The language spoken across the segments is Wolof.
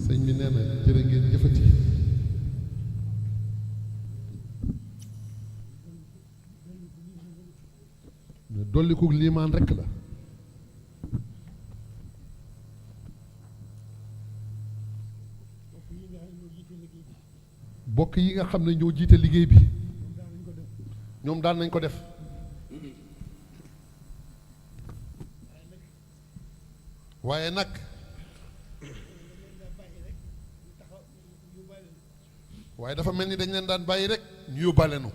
sëñ bi nee na jërë ngeen jëfati. dolli ko liimaan rekk la. bokk yi nga xam ne ñoo jiite liggéey bi ñoom daan nañ ko def. waaye nag waaye dafa mel ni dañ leen daan bàyyi rek ñu yóbbaale nu.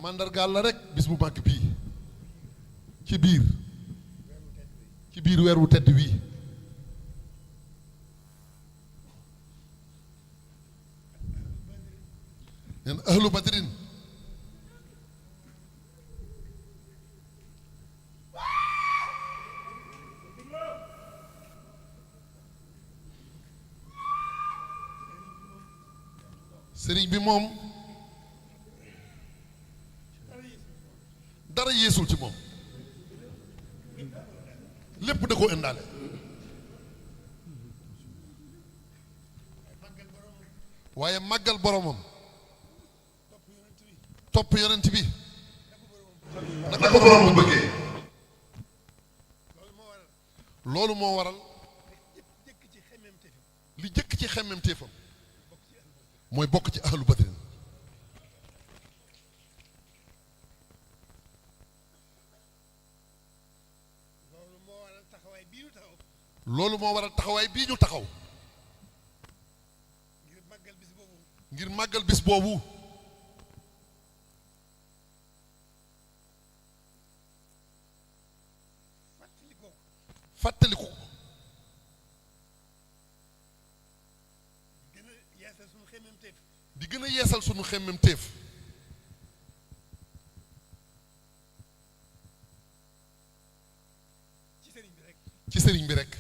mandargaal la rek bis bu màgg bii ci biir weer wu tedd wii. neen ahlu badrin sëriñ bi moom dara yeesul ci moom lépp da ko indaale. waaye màggal boromam topp yonent bi naka ko boromam bëggee. loolu moo waral li jëkk ci xemmemteefam mooy bokk ci ahlu badrin. loolu moo waral taxawaay bii ñu taxaw ngir màggal bis boobu. fàttaliku di gën a yeesal sunu xemmemteef. ci sëriñ bi rek.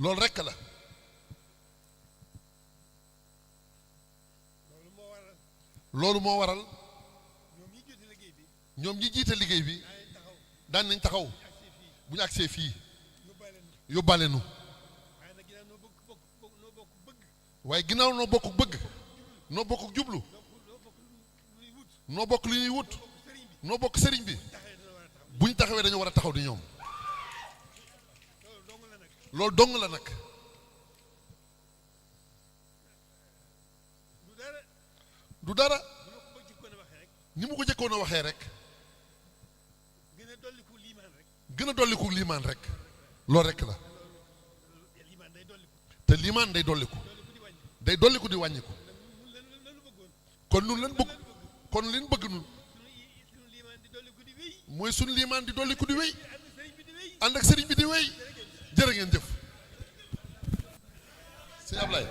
loolu rekk la. loolu moo waral ñoom ñi jiite liggéey bi daan nañ taxaw bu ñu agsee fii yóbbaale nu. waaye ginnaaw noo bokk bëgg noo bokk jublu noo bokk li ñuy wut noo bokk sëriñ bi bu ñu taxawee dañoo war a taxaw di ñoom. loolu dong la nag. du dara ni mu ko jëkkoon a waxee rek gën a dolliku liimaan rek loolu rek la. te liimaan day dolliku di wàññiku. kon nun lan bëgg kon liñ bëgg nun mooy suñ liimaan di dolliku di wéy ànd ak sëriñ bi di wéy. jërë ngeen jëf sëñ Ablaye.